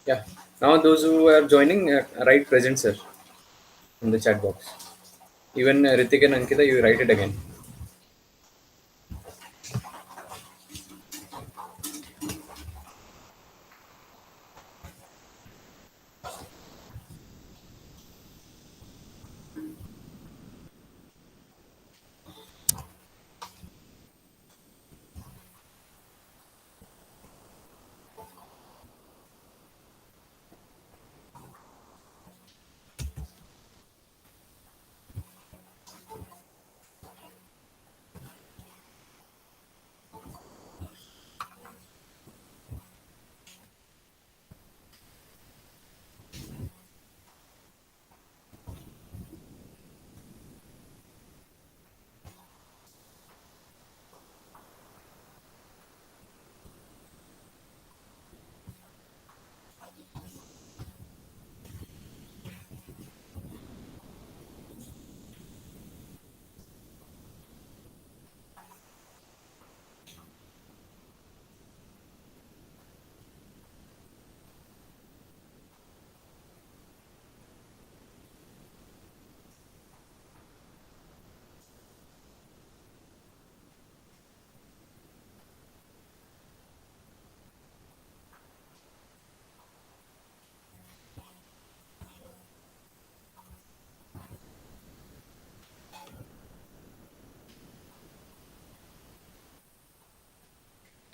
Yeah. Now those who are joining, write present, sir, in the chat box. Even Ritik and Ankita, you write it again.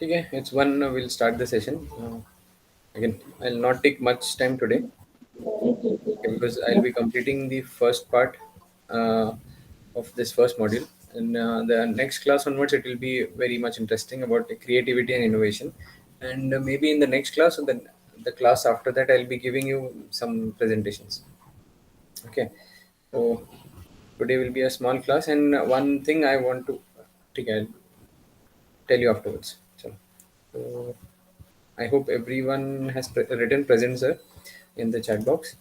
Okay, it's one. We'll start the session. Again, I'll not take much time today, okay, because I'll be completing the first part uh, of this first module. And the next class onwards, it will be very much interesting about the creativity and innovation. And maybe in the next class, or the class after that, I'll be giving you some presentations. Okay, so today will be a small class, and one thing I want to, okay, I'll tell you afterwards. So I hope everyone has written present, sir, in the chat box.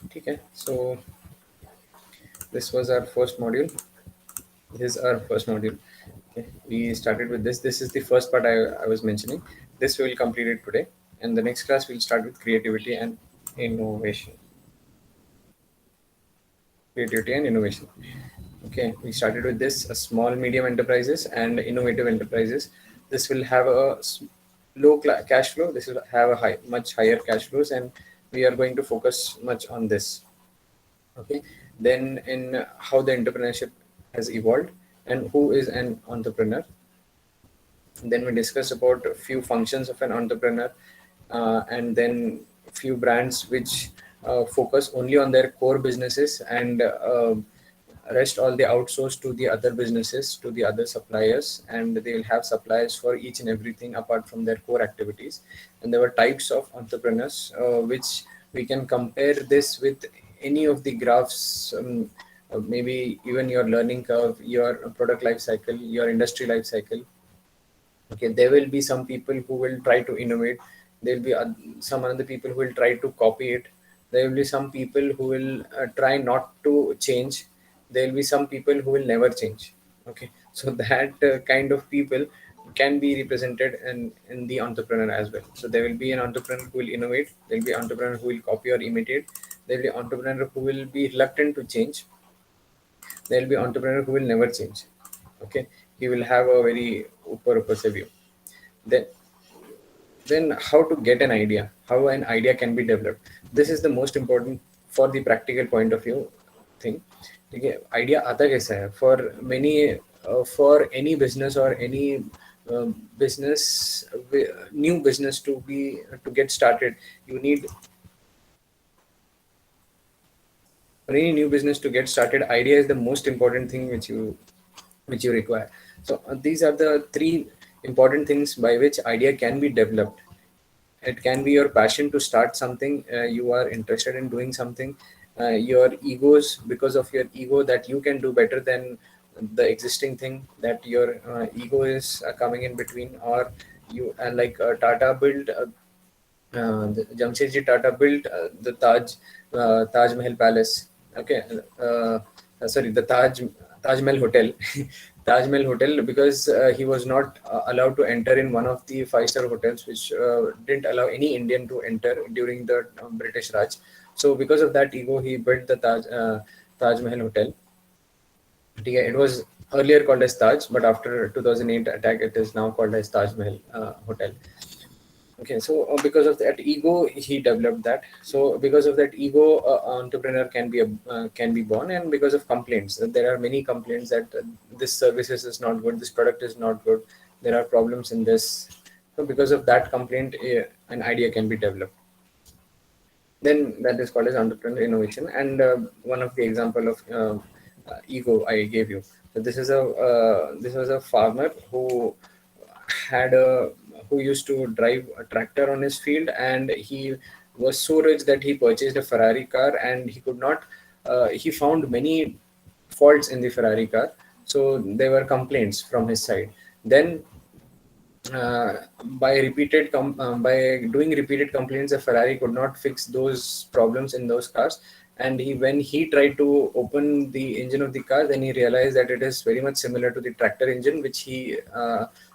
Okay, so this was our first module. This is our first module. Okay, we started with this. This is the first part I was mentioning. This we will complete it today, and the next class we'll start with creativity and innovation. Creativity and innovation. Okay, we started with this small, medium enterprises and innovative enterprises. This will have a low cash flow. This will have a much higher cash flows, and we are going to focus much on this. Okay, then in how the entrepreneurship has evolved and who is an entrepreneur. Then we discuss about a few functions of an entrepreneur, and then few brands which focus only on their core businesses and rest all the outsource to the other businesses, to the other suppliers, and they will have suppliers for each and everything apart from their core activities. And there were types of entrepreneurs which we can compare this with any of the graphs, maybe even your learning curve, your product life cycle, your industry life cycle. Okay, there will be some people who will try to innovate. There will be some other people who will try to copy it. There will be some people who will try not to change. There will be some people who will never change. Okay, so that kind of people can be represented in the entrepreneur as well. So there will be an entrepreneur who will innovate. There will be an entrepreneur who will copy or imitate. There will be an entrepreneur who will be reluctant to change. There will be an entrepreneur who will never change. Okay, he will have a very upper se view. Then then how to get an idea, how an idea can be developed. This is the most important for the practical point of view thing. Okay, idea आता कैसा है for many, for any business or any business, new business to get started. You need, for any new business to get started, idea is the most important thing which you require. So these are the three important things by which idea can be developed. It can be your passion to start something, you are interested in doing something, your egos, because of your ego that you can do better than the existing thing, that your ego is coming in between, or You like Tata built Jamshedji Tata built the Taj Mahal Palace. Okay, sorry, the Taj Mahal Hotel, Taj Mahal Hotel, because he was not allowed to enter in one of the five-star hotels, which didn't allow any Indian to enter during the British Raj. So because of that ego, he built the Taj Mahal Hotel. Yeah, it was earlier called as Taj, but after 2008 attack, it is now called as Taj Mahal Hotel. Okay, so because of that ego, he developed that. So because of that ego, entrepreneur can be born, and because of complaints, there are many complaints that this services is not good, this product is not good, there are problems in this. So because of that complaint, an idea can be developed. Then that is called as entrepreneurial innovation. And one of the example of ego I gave you. So this was a farmer who had a who used to drive a tractor on his field, and he was so rich that he purchased a Ferrari car, and he could not. He found many faults in the Ferrari car, so there were complaints from his side. Then by doing repeated complaints, the Ferrari could not fix those problems in those cars. And when he tried to open the engine of the car, then he realized that it is very much similar to the tractor engine, which he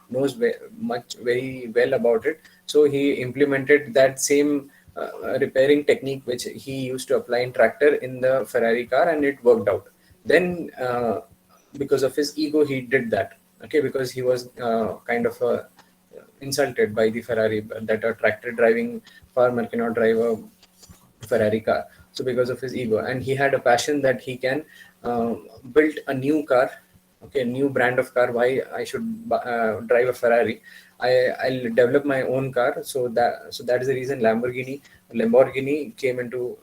knows very well about it. So he implemented that same repairing technique which he used to apply in tractor in the Ferrari car, and it worked out. Then because of his ego, he did that. Okay, because he was kind of insulted by the Ferrari, that a tractor driving farmer cannot drive a Ferrari car. So because of his ego, and he had a passion that he can build a new car, okay, new brand of car. Why I should drive a Ferrari? I'll develop my own car. So that is the reason Lamborghini came into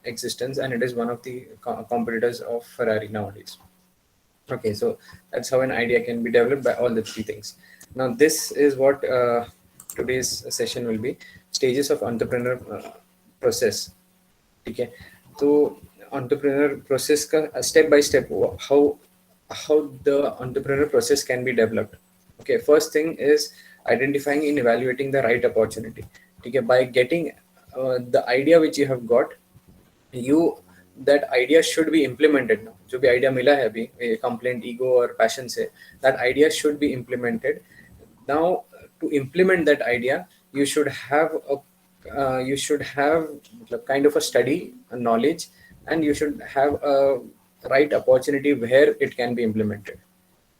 existence, and it is one of the competitors of Ferrari nowadays. Okay, so that's how an idea can be developed by all the three things. Now, this is what today's session will be: stages of entrepreneur process. Okay, so entrepreneur process ka step by step how the entrepreneur process can be developed. Okay, first thing is identifying and evaluating the right opportunity. Okay, by getting the idea which you have got, you that idea should be implemented now. जो भी idea मिला है अभी complaint, ego और passion से, that idea should be implemented. Now to implement that idea, you should have मतलब kind of a study, a knowledge, and you should have a right opportunity where it can be implemented.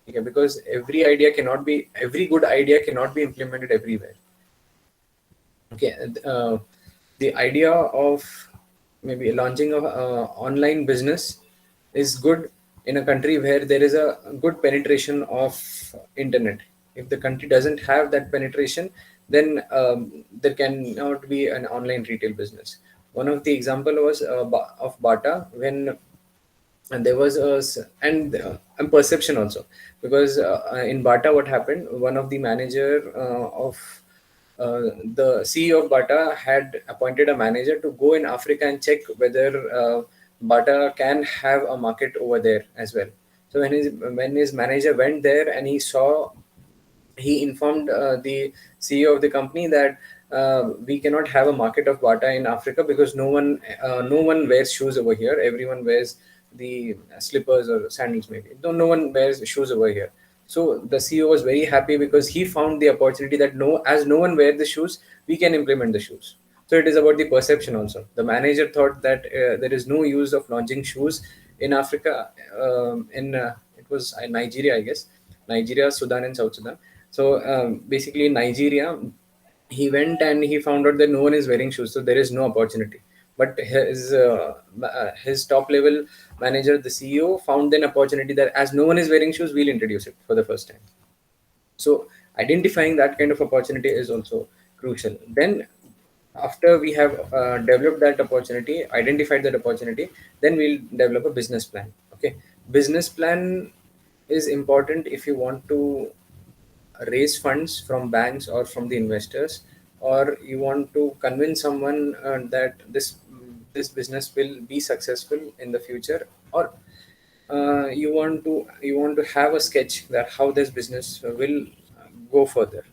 Okay, because every good idea cannot be implemented everywhere. Okay, the idea of maybe launching a online business is good in a country where there is a good penetration of internet. If the country doesn't have that penetration, then there cannot be an online retail business. One of the example was of Bata, when and there was and perception also, because in Bata what happened, one of the manager the CEO of Bata had appointed a manager to go in Africa and check whether Bata can have a market over there as well. So when his manager went there and he informed the CEO of the company that we cannot have a market of Bata in Africa because no one wears shoes over here. Everyone wears the slippers or sandals maybe. No one wears shoes over here. So the CEO was very happy because he found the opportunity that as no one wears the shoes, we can implement the shoes. So it is about the perception also. The manager thought that there is no use of launching shoes in Africa. It was Nigeria, I guess, Nigeria, Sudan, and South Sudan. So basically, in Nigeria, he went and he found out that no one is wearing shoes, so there is no opportunity. But his top level manager, the CEO, found an opportunity that as no one is wearing shoes, we'll introduce it for the first time. So identifying that kind of opportunity is also crucial. Then after we have developed that opportunity, identified that opportunity, then we'll develop a business plan. Okay, business plan is important if you want to raise funds from banks or from the investors, or you want to convince someone that this business will be successful in the future, or you want to have a sketch that how this business will go further.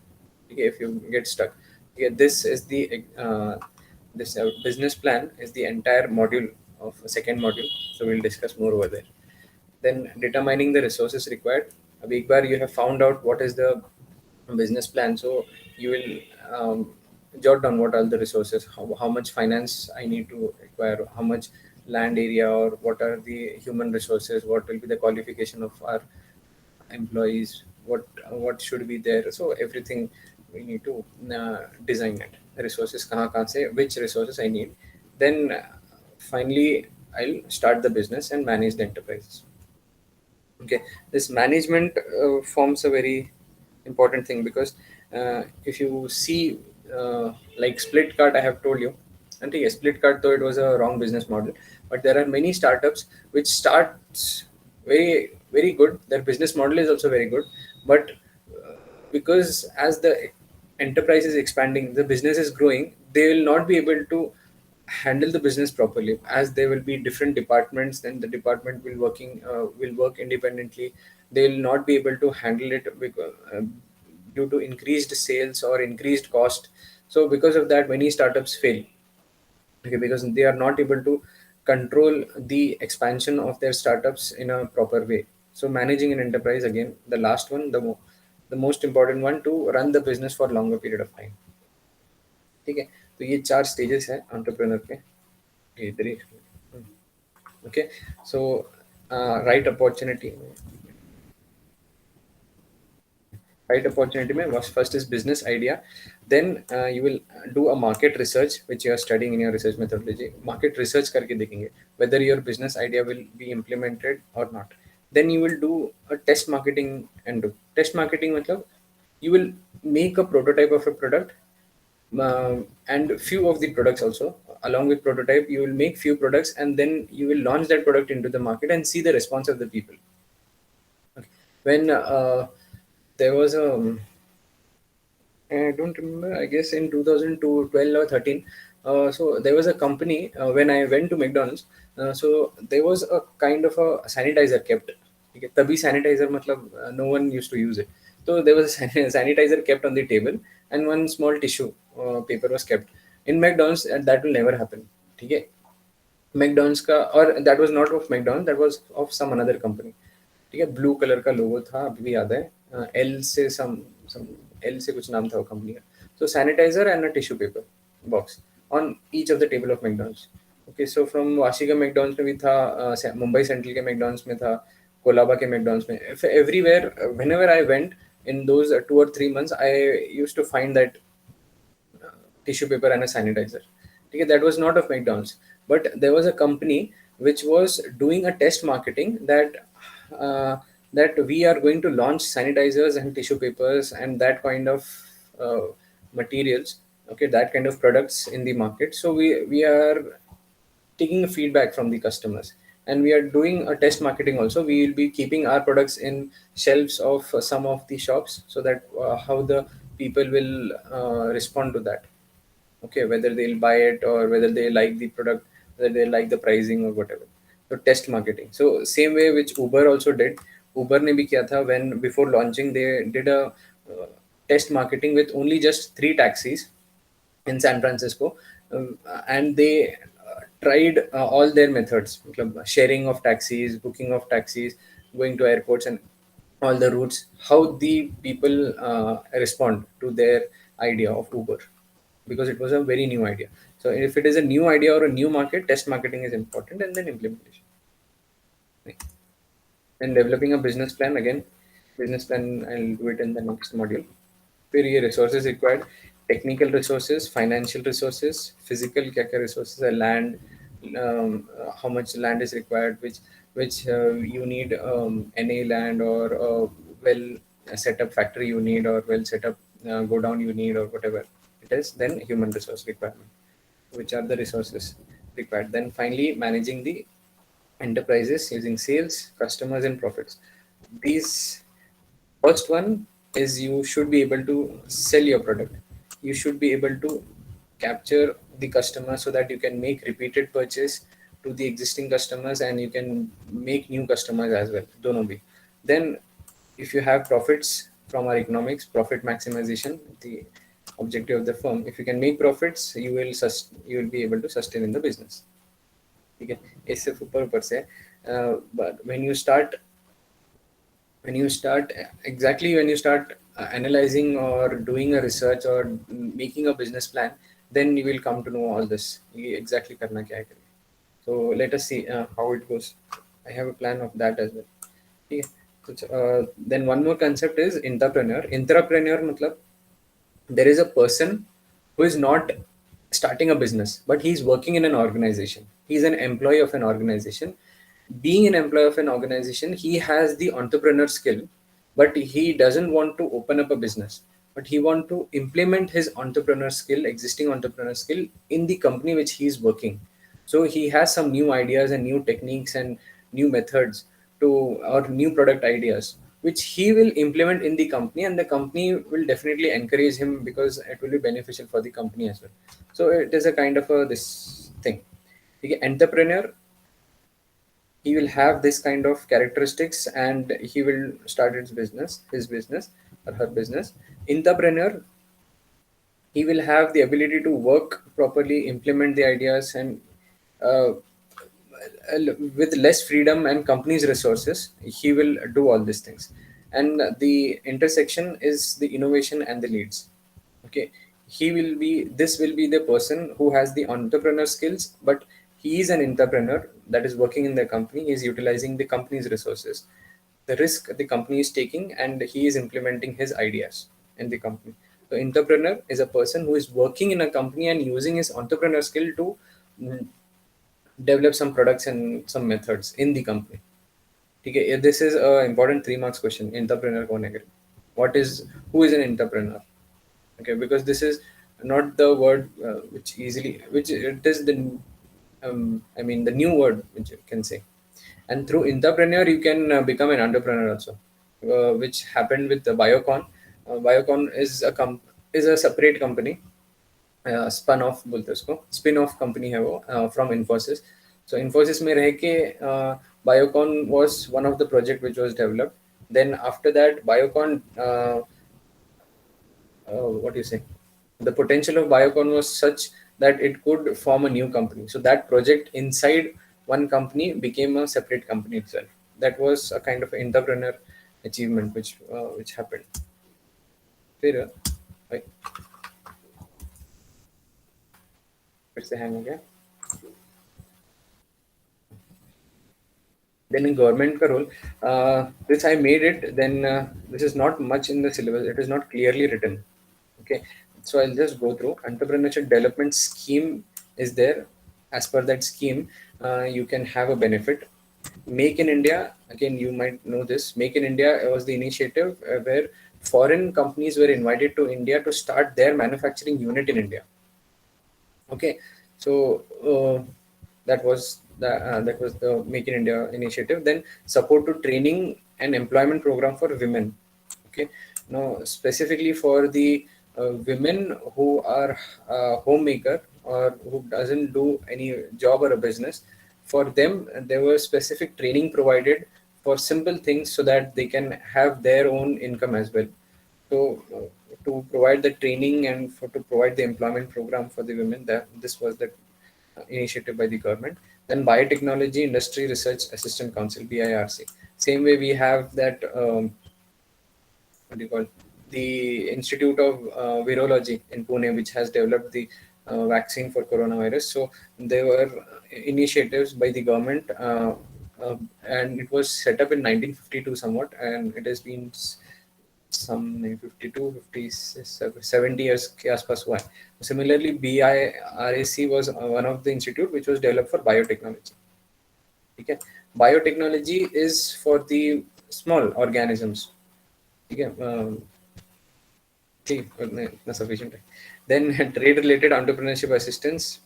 Okay, if you get stuck. Okay, this is the this business plan is the entire module of a second module. So we'll discuss more over there. Then determining the resources required. Week bar you have found out what is the business plan, so you will jot down what are the resources, how much finance I need to acquire, how much land area, or what are the human resources, what will be the qualification of our employees, what should be there. So everything we need to design it. Resources kahan se, which resources I need. Then finally I'll start the business and manage the enterprises. Okay, this management forms a very important thing, because if you see like split cart, I have told you, and yes, split cart though it was a wrong business model, but there are many startups which starts very good, their business model is also very good, but because as the enterprise is expanding, the business is growing, they will not be able to handle the business properly, as there will be different departments, then the department will work independently. They will not be able to handle it because, due to increased sales or increased cost. So because of that, many startups fail. Okay, because they are not able to control the expansion of their startups in a proper way. So managing an enterprise, again, the last one, the most important one, to run the business for longer period of time. ठीक है, तो ये 4 stages है entrepreneur के, ये इधर ही. Okay, so right opportunity. Right opportunity में first is business idea, then you will do a market research which you are studying in your research methodology. Market research करके देखेंगे whether your business idea will be implemented or not. Then you will do a test marketing. And do test marketing मतलब you will make a prototype of a product, and few of the products also. Along with prototype, you will make few products, and then you will launch that product into the market and see the response of the people. Okay. When there was a, I don't remember, I guess in 2012 or 13. So there was a company, when I went to McDonald's. So there was a kind of a sanitizer kept. Okay, तभी sanitizer मतलब no one used to use it. So there was a sanitizer kept on the table, and one small tissue paper was kept. In McDonald's, that will never happen. ठीक है. McDonald's का, और that was not of McDonald's, that was of some another company. ठीक है, blue colour का लोगो था, अभी भी याद है. एल से सम एल से कुछ नाम था वो कंपनी का. So sanitiser and a tissue paper box on each of the table of McDonald's. Okay, so from वाशिका मैकडॉन्स में भी था, मुंबई सेंट्रल के मैकडॉन्स में था, कोलाबा के मैकडॉन्स में. Everywhere whenever I went in those 2 or 3 months, I used to find that tissue paper and a sanitizer. Okay, that was not of McDonald's, but there was a company which was doing a test marketing that that we are going to launch sanitizers and tissue papers and that kind of uh, materials. Okay, that kind of products in the market. So we are taking feedback from the customers, and we are doing a test marketing also. We will be keeping our products in shelves of some of the shops, so that how the people will respond to that. Okay, whether they'll buy it or whether they like the product, whether they like the pricing or whatever. So test marketing, so same way which Uber also did. Uber ने भी किया था, when before launching they did a test marketing with only just 3 taxis in San Francisco, and they tried all their methods, मतलब sharing of taxis, booking of taxis, going to airports, and all the routes, how the people respond to their idea of Uber, because it was a very new idea. So if it is a new idea or a new market, test marketing is important, and then implementation. Right. Then developing a business plan, again, business plan I'll do it in the next module. फिर ये resources required, technical resources, financial resources, physical क्या resources है, land, how much land is required, which you need NA land, or well set up factory you need, or well set up go down you need, or whatever it is. Then human resource requirement, which are the resources required. Then finally managing the enterprises using sales, customers, and profits. These first one is you should be able to sell your product. You should be able to capture the customer so that you can make repeated purchase to the existing customers, and you can make new customers as well. Dono bhi. Then if you have profits, from our economics, profit maximization, the objective of the firm. If you can make profits, you will be able to sustain in the business. Okay, इससे ऊपर से but when you start analyzing or doing a research or making a business plan, then you will come to know all this ये exactly करना क्या है करके. So let us see how it goes. I have a plan of that as well. ठीक है. So, then one more concept is entrepreneur. Entrepreneur मतलब there is a person who is not starting a business, but he's working in an organization. He's an employee of an organization. Being an employee of an organization, he has the entrepreneur skill, but he doesn't want to open up a business, but he want to implement his entrepreneur skill, existing entrepreneur skill, in the company which he is working. So he has some new ideas and new techniques and new methods to, or new product ideas, which he will implement in the company, and the company will definitely encourage him because it will be beneficial for the company as well. So it is a kind of a this thing. Okay, entrepreneur, he will have this kind of characteristics and he will start his business or her business. Entrepreneur, he will have the ability to work properly, implement the ideas, and uh, with less freedom and company's resources, he will do all these things. And the intersection is the innovation and the leads. Okay, this will be the person who has the entrepreneur skills, but he is an entrepreneur that is working in the company. He is utilizing the company's resources, the risk the company is taking, and he is implementing his ideas in the company. So entrepreneur is a person who is working in a company and using his entrepreneur skill to mm, develop some products and some methods in the company. Okay, this is a important 3 marks question. Entrepreneur कौन है? What is, who is an entrepreneur? Okay, because this is not the word which it is the I mean the new word which you can say. And through entrepreneur you can become an entrepreneur also, which happened with the Biocon. Biocon is a separate company, spun off बोलते हैं उसको, spin off company है वो from Infosys. So Infosys में रह के Biocon was one of the project which was developed. Then after that Biocon what do you say, the potential of Biocon was such that it could form a new company. So that project inside one company became a separate company itself. That was a kind of entrepreneur achievement which happened. फिर भाई फिर से hang हो गया. Then in government ka role, this I made it. Then this is not much in the syllabus. It is not clearly written. Okay, so I'll just go through. Entrepreneurship development scheme is there. As per that scheme, you can have a benefit. Make in India, again, you might know this. Make in India was the initiative where foreign companies were invited to India to start their manufacturing unit in India. Okay, so that was the Make in India initiative. Then support to training and employment program for women. Okay, now specifically for the women who are homemaker or who doesn't do any job or a business, for them there was specific training provided for simple things so that they can have their own income as well. So to provide the training and to provide the employment program for the women, that this was the initiative by the government. Then Biotechnology Industry Research Assistant Council, BIRC. Same way we have that what do you call, the Institute of Virology in Pune, which has developed the vaccine for coronavirus. So there were initiatives by the government, and it was set up in 1952 somewhat, and it has been some 52, 50, 70 years के आसपास हुआ है. Similarly, BIRAC was one of the institute which was developed for biotechnology. Okay, biotechnology is for the small organisms. Okay, sufficient. Then trade related entrepreneurship assistance.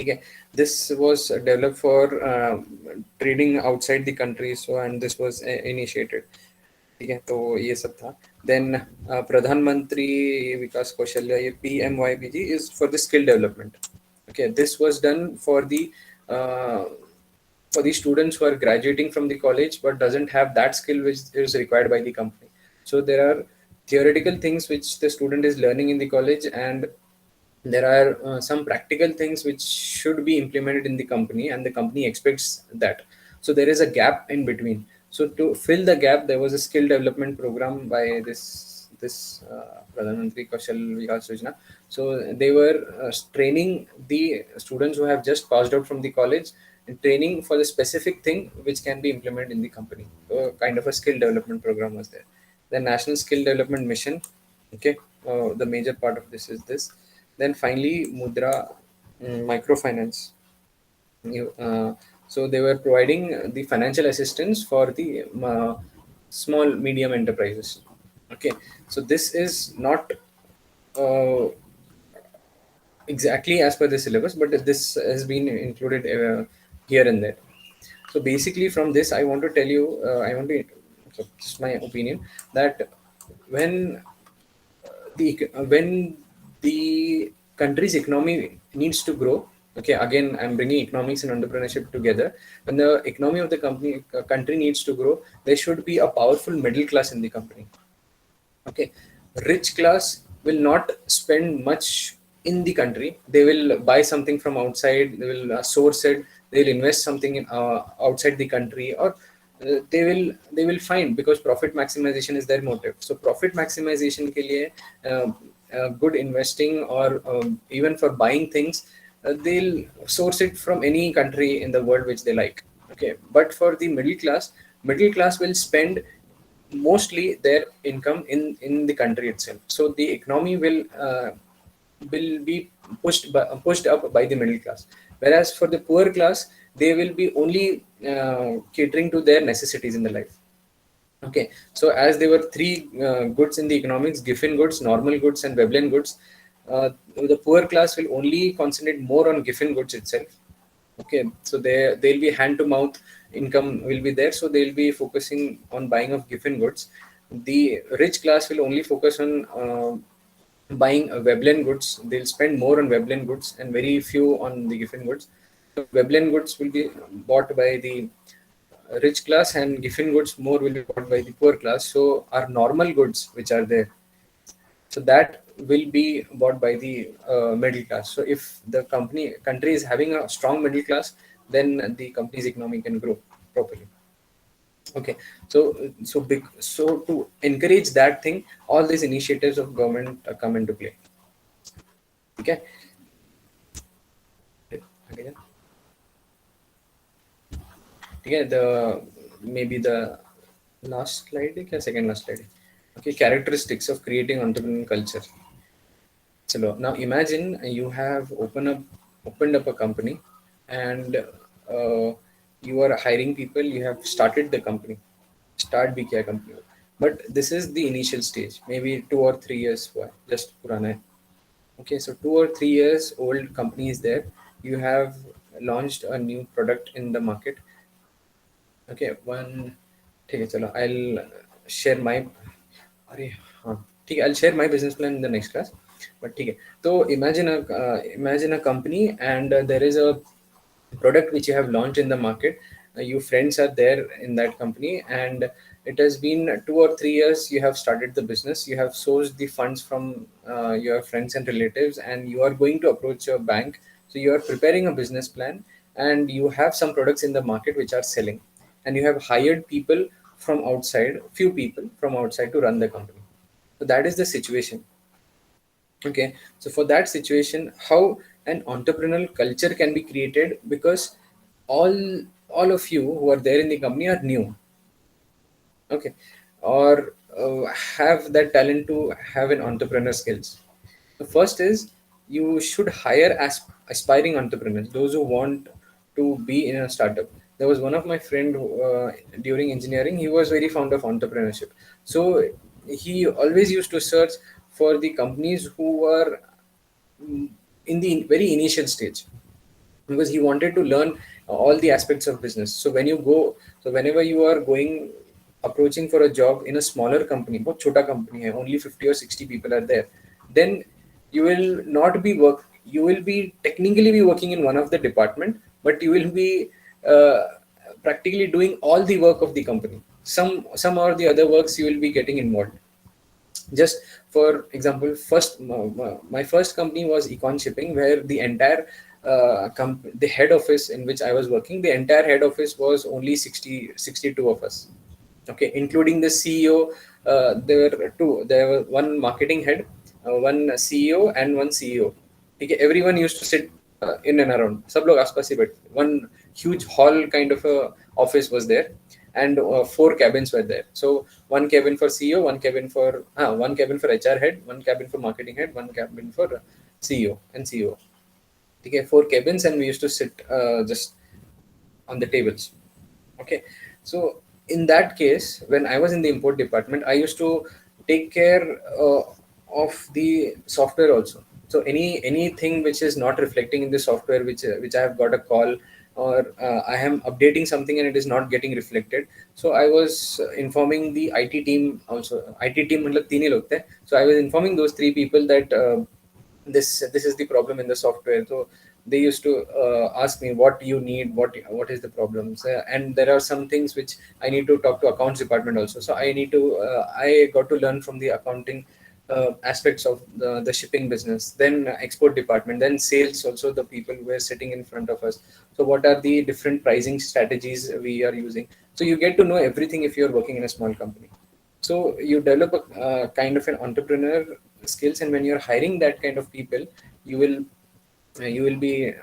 Okay, this was developed for trading outside the country. So, and this was initiated. ठीक है, तो ये सब था. Then प्रधानमंत्री विकास कौशल्य, ये PMYBG is for the skill development. Okay, this was done for the students who are graduating from the college but doesn't have that skill which is required by the company. So there are theoretical things which the student is learning in the college, and there are some practical things which should be implemented in the company, and the company expects that. So there is a gap in between. So to fill the gap, there was a skill development program by this Pradhan Mantri Kaushal Vikas Yojana. So they were training the students who have just passed out from the college, and training for the specific thing which can be implemented in the company. So kind of a skill development program was there. The National Skill Development Mission. Okay, the major part of this is this. Then finally, Mudra, microfinance. So they were providing the financial assistance for the small medium enterprises. Okay, so this is not uh, exactly as per the syllabus, but this has been included here and there. So basically, from this, I want to tell you, so just my opinion, that when when the country's economy needs to grow, okay, again I'm bringing economics and entrepreneurship together. When the economy of the country needs to grow, there should be a powerful middle class in the company. Okay, rich class will not spend much in the country. They will buy something from outside, they will source it, they will invest something in outside the country, or they will find, because profit maximization is their motive. So profit maximization ke liye, uh, good investing, or even for buying things, they'll source it from any country in the world which they like. Okay, but for the middle class will spend mostly their income in the country itself. So the economy will be pushed up by the middle class, whereas for the poor class, they will be only catering to their necessities in the life. Okay, so as there were three goods in the economics: Giffen goods, normal goods, and Veblen goods. The poor class will only concentrate more on Giffen goods itself. Okay, so they'll be hand to mouth income will be there, so they'll be focusing on buying of Giffen goods. The rich class will only focus on buying Veblen goods. They'll spend more on Veblen goods and very few on the Giffen goods. So Veblen goods will be bought by the rich class, and Giffen goods more will be bought by the poor class. So our normal goods which are there, so that will be bought by the middle class. So if the country is having a strong middle class, then the company's economy can grow properly. Okay, so to encourage that thing, all these initiatives of government come into play. Okay. Okay, okay, the maybe the last slide, okay, second last slide. Okay, characteristics of creating entrepreneurial culture. So now imagine you have opened up a company, and you are hiring people. You have started the company, start भी किया company, but this is the initial stage, maybe 2 or 3 years हुआ है, just पुराना है. Okay, so 2 or 3 years old company is there. You have launched a new product in the market. Okay, one, ठीक है, चलो I'll share my, अरे हाँ, ठीक है, I'll share my business plan in the next class. But ठीक है, तो imagine a company, and there is a product which you have launched in the market. You friends are there in that company, and it has been 2 or 3 years. You have started the business. You have sourced the funds from your friends and relatives, and you are going to approach your bank. So you are preparing a business plan, and you have some products in the market which are selling, and you have hired people from outside, few people from outside to run the company. So that is the situation. Okay, so for that situation, how an entrepreneurial culture can be created, because all all of you who are there in the company are new. Okay, or have that talent to have an entrepreneur skills. The first is, you should hire aspiring entrepreneurs, those who want to be in a startup. There was one of my friend during engineering. He was very fond of entrepreneurship, so he always used to search for the companies who were in the very initial stage, because he wanted to learn all the aspects of business. So whenever you are going approaching for a job in a smaller company, बहुत छोटा company है, only 50 or 60 people are there, then you will not be work you will be technically be working in one of the department, but you will be uh, practically doing all the work of the company. Some or the other works you will be getting involved. Just for example, my first company was Econ Shipping, where the entire the head office in which I was working, the entire head office was only 62 of us. Okay, including the CEO. There were two. There was one marketing head, one CEO, and one CEO. Okay, everyone used to sit in and around. सब लोग आसपास ही बैठते. One huge hall kind of a office was there, and four cabins were there. So one cabin for CEO, one cabin for HR head, one cabin for marketing head, one cabin for CEO and CEO. Okay, four cabins, and we used to sit just on the tables. Okay, so in that case, when I was in the import department, I used to take care of the software also. So anything which is not reflecting in the software, which I have got a call, or I am updating something and it is not getting reflected. So I was informing the IT team also. IT team मतलब तीन ही लोग थे. So I was informing those three people that this is the problem in the software. So they used to ask me what you need, what is the problems, and there are some things which I need to talk to accounts department also. So I got to learn from the accounting aspects of the shipping business, then export department, then sales also, the people who were sitting in front of us. So what are the different pricing strategies we are using? So you get to know everything if you're working in a small company. So you develop a kind of an entrepreneur skills, and when you're hiring that kind of people, you will be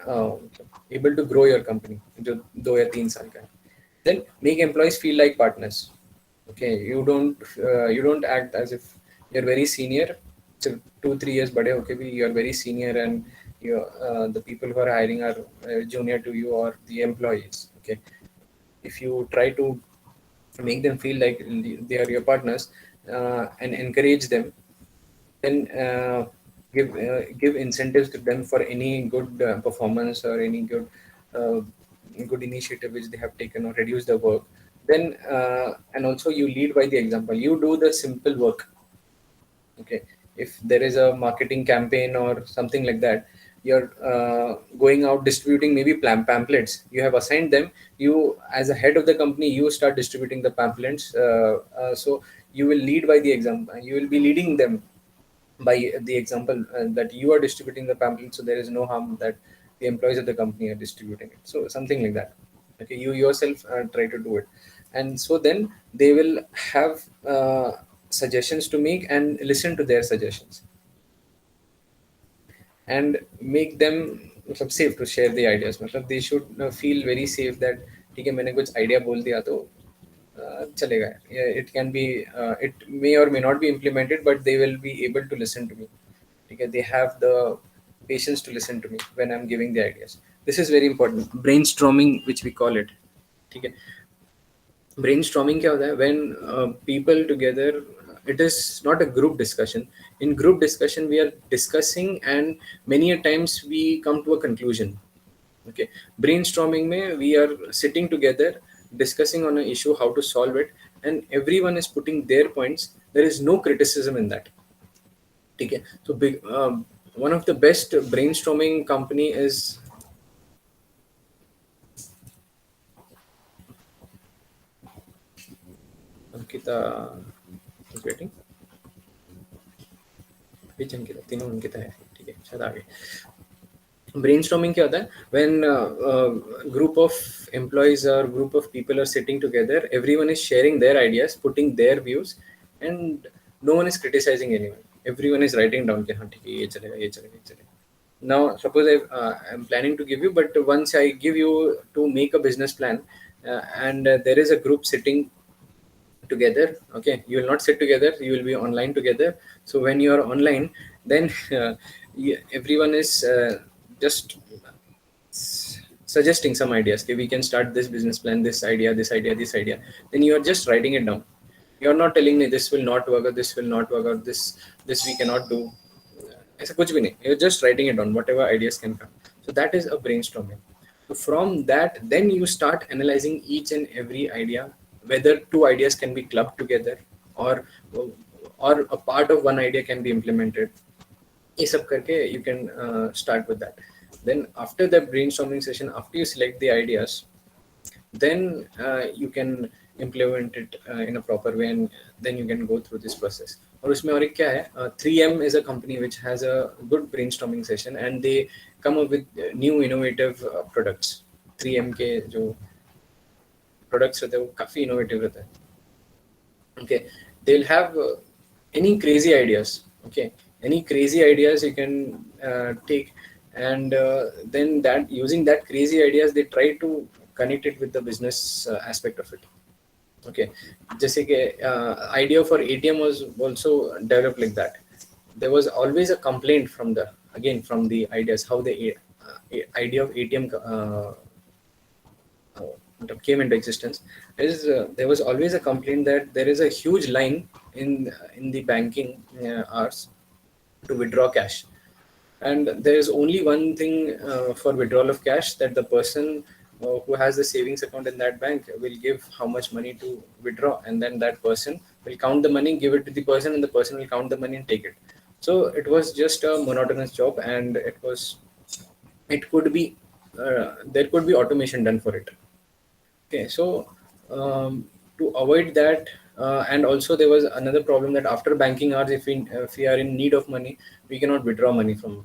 able to grow your company जो 2 या 3 साल का है. Then make employees feel like partners. Okay, you don't act as if you're very senior. So 2-3 years बड़े होके भी you're very senior, and you the people who are hiring are junior to you, or the employees. Okay, if you try to make them feel like they are your partners, and encourage them, then give incentives to them for any good performance, or any good initiative which they have taken, or reduce the work. Then and also you lead by the example. You do the simple work. Okay, if there is a marketing campaign or something like that, you're going out distributing maybe pamphlets. You have assigned them. You, as a head of the company, you start distributing the pamphlets. So you will lead by the example. You will be leading them by the example, that you are distributing the pamphlet, so there is no harm that the employees of the company are distributing it. So something like that. Okay, you yourself try to do it, and so then they will have suggestions to make, and listen to their suggestions, and make them मतलब safe to share the ideas. मतलब they should feel very safe that ठीक है, मैंने कुछ idea बोल दिया तो चलेगा. It can be it may or may not be implemented, but they will be able to listen to me. Okay, they have the patience to listen to me when I'm giving the ideas. This is very important. Brainstorming, which we call it. Okay, brainstorming क्या होता है? When people together, it is not a group discussion. In group discussion, we are discussing, and many a times we come to a conclusion. Okay, brainstorming mein we are sitting together, discussing on an issue, how to solve it, and everyone is putting their points. There is no criticism in that. Okay, so one of the best brainstorming company is Ankita is waiting. Which Ankita? तीनों अंकिता है. ठीक है, शायद आगे. Brainstorming क्या होता है? When group of employees or group of people are sitting together, everyone is sharing their ideas, putting their views, and no one is criticizing anyone. Everyone is writing down कि हाँ ठीक है, ये चलेगा, ये चलेगा, ये चलेगा. Now suppose I'm planning to give you, but once I give you to make a business plan, and there is a group sitting together. Okay, you will not sit together, you will be online together. So when you are online, then everyone is just suggesting some ideas. Okay, we can start this business plan, this idea, this idea, this idea. Then you are just writing it down. You are not telling me this will not work, or this will not work, or this we cannot do. ऐसा कुछ भी नहीं. You're just writing it down, whatever ideas can come. So that is a brainstorming. So from that, then you start analyzing each and every idea, whether two ideas can be clubbed together, or a part of one idea can be implemented. ये सब करके you can start with that. Then after the brainstorming session, after you select the ideas, then you can implement it in a proper way, and then you can go through this process. और उसमें और एक क्या है, 3M is a company which has a good brainstorming session and they come up with new innovative products. 3M के जो products रहते हैं वो काफी innovative रहते हैं. Okay, they'll have any crazy ideas. Okay, any crazy ideas you can take, and then that using that crazy ideas they try to connect it with the business aspect of it. Okay, जैसे कि idea for ATM was also developed like that. There was always a complaint from the ideas how the idea of ATM came into existence is there was always a complaint that there is a huge line in the banking hours to withdraw cash, and there is only one thing for withdrawal of cash, that the person who has the savings account in that bank will give how much money to withdraw, and then that person will count the money, give it to the person, and the person will count the money and take it. So it was just a monotonous job, and it could be there could be automation done for it. Okay, so to avoid that, and also there was another problem that after banking hours, if we are in need of money, we cannot withdraw money from,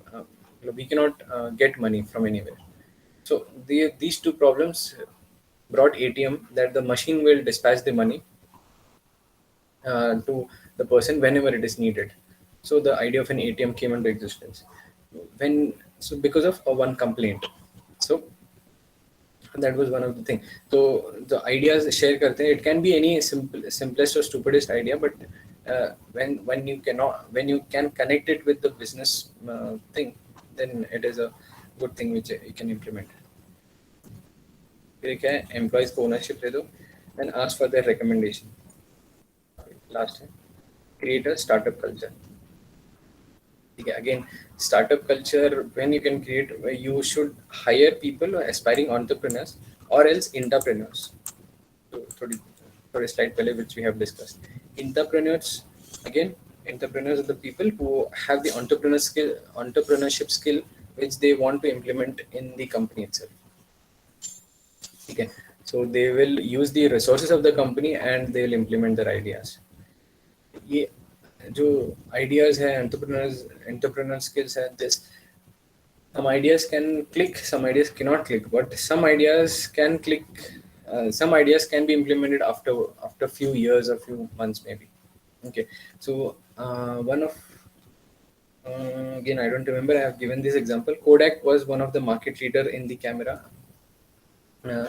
we cannot get money from anywhere. So these two problems brought ATM, that the machine will dispatch the money to the person whenever it is needed. So the idea of an ATM came into existence because of one complaint. So that was one of the things. So the ideas share karte hain. It can be any simplest or stupidest idea, but when you can connect it with the business thing, then it is a good thing which you can implement. फिर क्या है, employees को ownership दे दो and ask for their recommendation. Last है, create a startup culture. Again, startup culture, when you can create, you should hire people or aspiring entrepreneurs or else entrepreneurs. So थोड़ी slide पहले which we have discussed. Entrepreneurs, again, entrepreneurs are the people who have the entrepreneurship skill which they want to implement in the company itself. Okay, so they will use the resources of the company and they will implement their ideas. ये जो ideas है, entrepreneur skills है, this some ideas can click, some ideas cannot click, but some ideas can click. Some ideas can be implemented after few years or few months maybe. Okay, so one of again I don't remember, I have given this example. Kodak was one of the market leader in the camera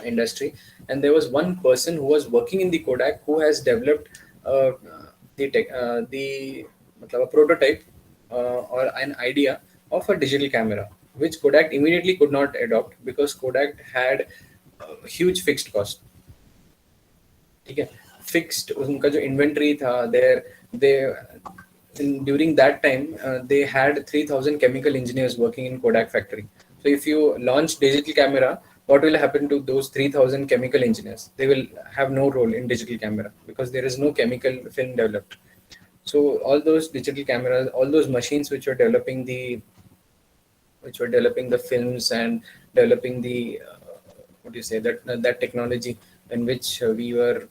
industry, and there was one person who was working in the Kodak who has developed a prototype or an idea of a digital camera, which Kodak immediately could not adopt because Kodak had huge fixed cost. ठीक है, fixed उनका जो inventory था during that time they had 3,000 chemical engineers working in Kodak factory. So if you launch digital camera, what will happen to those 3,000 chemical engineers? They will have no role in digital camera because there is no chemical film developed. So all those digital cameras, all those machines which were developing the films and developing the that technology in which we were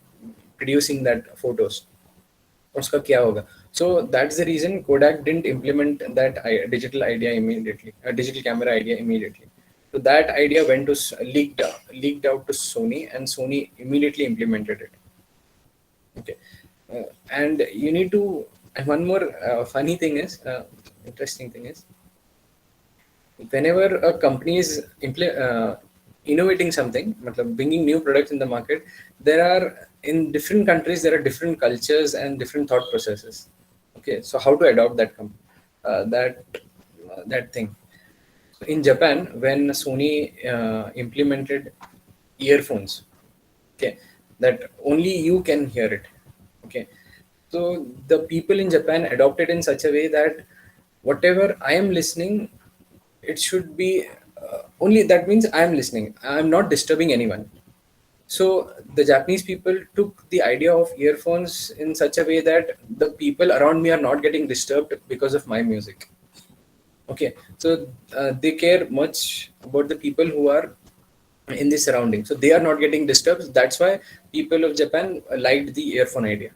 producing that photos, उसका क्या होगा? So that's the reason Kodak didn't implement that digital camera idea immediately. So that idea went to leaked out to Sony, and Sony immediately implemented it. Okay, and you need to. And one more funny thing is, interesting thing is, whenever a company is innovating something, bringing new products in the market, in different countries there are different cultures and different thought processes. Okay, so how to adopt that thing? In Japan, when Sony implemented earphones, okay, that only you can hear it. Okay, so the people in Japan adopted in such a way that whatever I am listening, it should be only that means I am listening. I am not disturbing anyone. So the Japanese people took the idea of earphones in such a way that the people around me are not getting disturbed because of my music. Okay, so they care much about the people who are in the surrounding, so they are not getting disturbed. That's why people of Japan liked the earphone idea.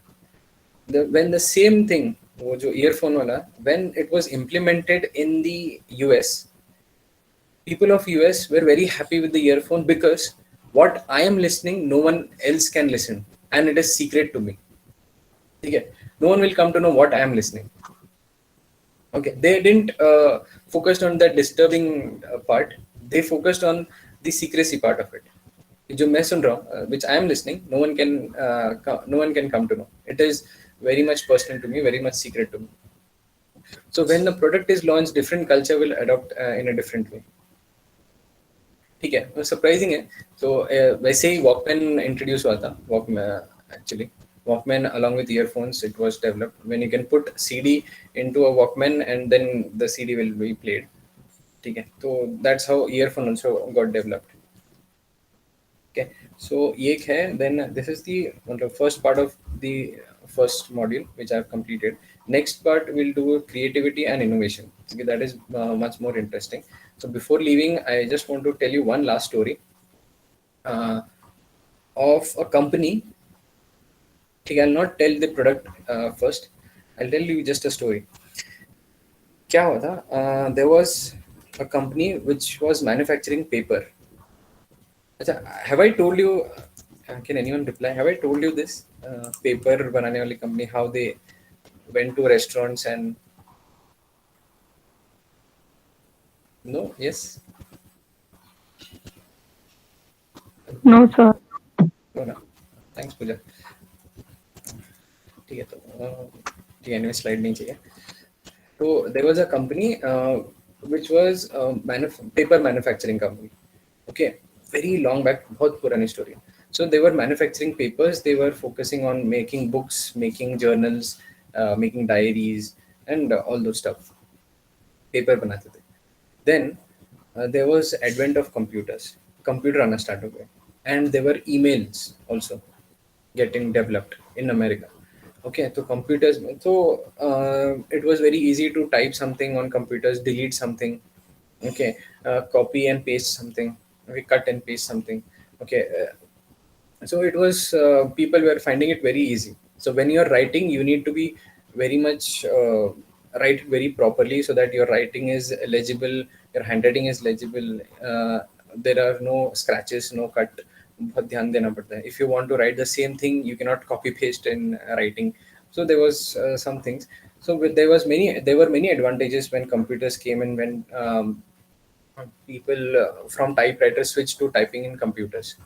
When the same thing, वो जो earphone वाला, when it was implemented in the US, people of US were very happy with the earphone because what I am listening, no one else can listen, and it is secret to me. Okay, no one will come to know what I am listening. Okay, they didn't focused on the disturbing part. They focused on the secrecy part of it. जो मैं सुन रहा हूँ, which I am listening, no one can come to know. It is very much personal to me, very much secret to me. So when the product is launched, different culture will adopt in a different way. ठीक है, वो surprising है. तो वैसे ही Walkman introduce हुआ था. Actually Walkman along with earphones, it was developed when you can put CD into a Walkman and then the CD will be played. ठीक है, तो that's how earphone also got developed. Okay, so ये है. Then this is the first part of the first module which I have completed. Next part we'll do creativity and innovation. Okay, that is much more interesting. So before leaving, I just want to tell you one last story of a company. Okay, I'll not tell the product first. I'll tell you just a story. क्या हुआ था? There was a company which was manufacturing paper. अच्छा, have I told you? Can anyone reply? Have I told you this? Paper बनाने वाली company, how they went to restaurants and no, yes, No, sir. no, no. Thanks, Pooja. ठीक है, तो ठीक है, anyway, slide नहीं चाहिए. So there was a company which was paper manufacturing company. Okay, very long back, बहुत पुरानी story. So they were manufacturing papers. They were focusing on making books, making journals, making diaries, and all those stuff. Paper बनाते थे. Then there was advent of computers. Computer आना start हो गए, and there were emails also getting developed in America. Okay, so computers. So it was very easy to type something on computers, delete something. Okay, copy and paste something. Okay, cut and paste something. Okay, so it was people were finding it very easy. So when you're writing, you need to be very much write very properly so that your writing is legible, your handwriting is legible. There are no scratches, no cut. बहुत ध्यान देना पड़ता है. If you want to write the same thing, you cannot copy paste in writing. So there was some things. So there were many advantages when computers came and when people from typewriters switched to typing in computers.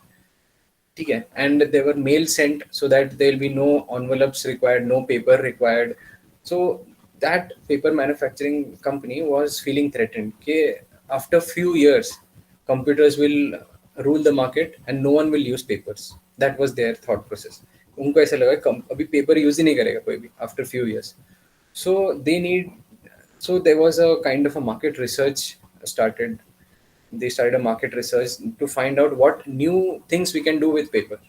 Okay, and they were mail sent so that there will be no envelopes required, no paper required. So that paper manufacturing company was feeling threatened. Okay, after few years, computers will rule the market and no one will use papers. That was their thought process. उनको ऐसा लगा अभी paper use ही नहीं करेगा कोई भी after few years. So there was a kind of a market research started. They started a market research to find out what new things we can do with paper.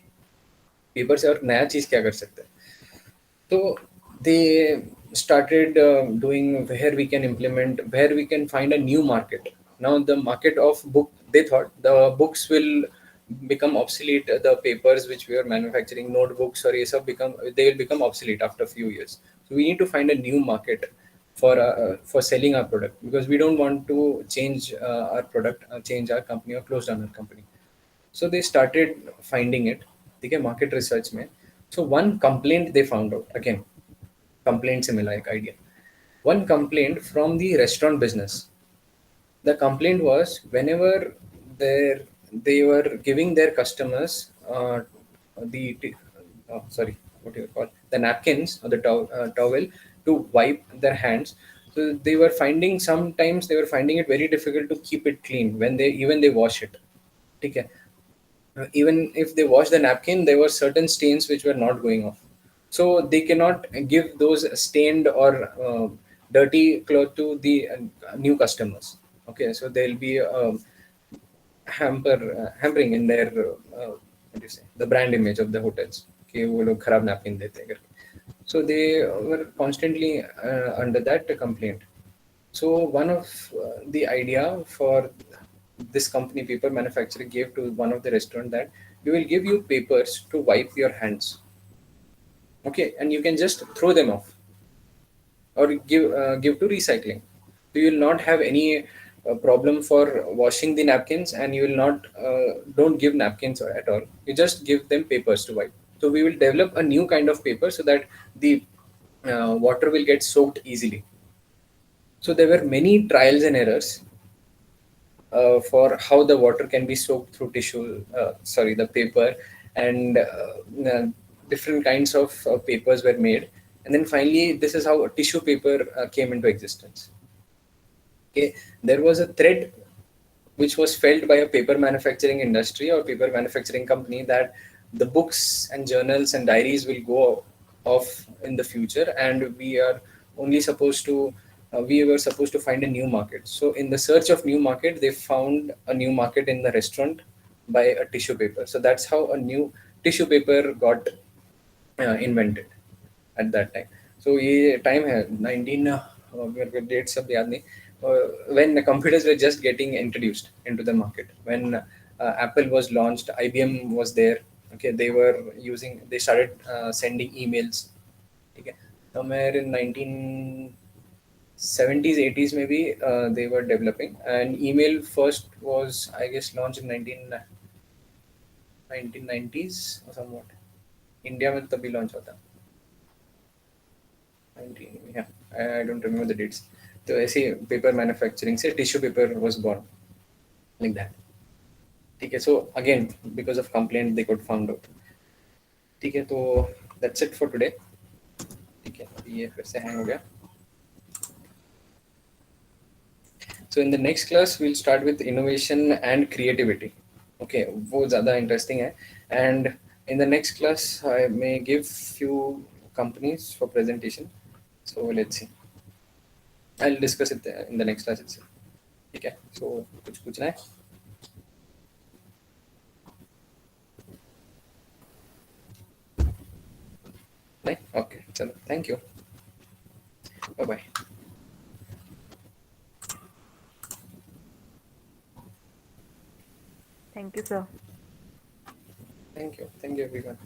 Paper से और नया चीज क्या कर सकते हैं. तो they started doing where we can implement, where we can find a new market. Now the market of book, they thought the books will become obsolete. The papers which we are manufacturing, notebooks or ये सब they will become obsolete after a few years. So we need to find a new market for selling our product, because we don't want to change our product, change our company or close down our company. So they started finding it. ठीक है, market research में. So one complaint they found out. Again, complaint से मिला एक idea. One complaint from the restaurant business. The complaint was whenever they were giving their customers what do you call, the napkins or the towel to wipe their hands. So they were finding, sometimes they were finding it very difficult to keep it clean when they wash it. ठीक है. Even if they wash the napkin, there were certain stains which were not going off. So they cannot give those stained or dirty cloth to the new customers. Okay, so there'll be hampering in their what do you say, the brand image of the hotels. कि वो लोग खराब napkin देते हैं करके. So they were constantly under that complaint. So one of the idea for this company, paper manufacturer, gave to one of the restaurant that we will give you papers to wipe your hands. Okay, and you can just throw them off or give to recycling. So you will not have any problem for washing the napkins, and you will not don't give napkins at all. You just give them papers to wipe. So we will develop a new kind of paper so that the water will get soaked easily. So there were many trials and errors for how the water can be soaked through the paper, and different kinds of papers were made. And then finally, this is how tissue paper came into existence. Okay, there was a thread which was felt by a paper manufacturing industry or paper manufacturing company that the books and journals and diaries will go off in the future, and we were supposed to find a new market. So in the search of new market, they found a new market in the restaurant by a tissue paper. So that's how a new tissue paper got invented at that time. So ये time है 19 मेरे को dates सब याद नहीं, when the computers were just getting introduced into the market, when Apple was launched, IBM was there. Okay, they started sending emails. Okay, somewhere in 1970s 80s maybe, they were developing, and email first was, I guess, launched in 1990s or somewhat. India में तभी launch होता 19, yeah, I don't remember the dates. तो ऐसे paper manufacturing से tissue paper was born like that. ठीक है, so again because of complaint they got found out. ठीक है, तो that's it for today. ठीक है, ये फिर से हैंग हो गया. So in the next class we'll start with innovation and creativity. Okay, वो ज़्यादा interesting है. And in the next class I may give few companies for presentation. So let's see. I'll discuss it in the next class itself. ठीक है, so कुछ पूछना है? नहीं? Okay, चलो, thank you. Bye bye. Thank you, sir. Thank you everyone.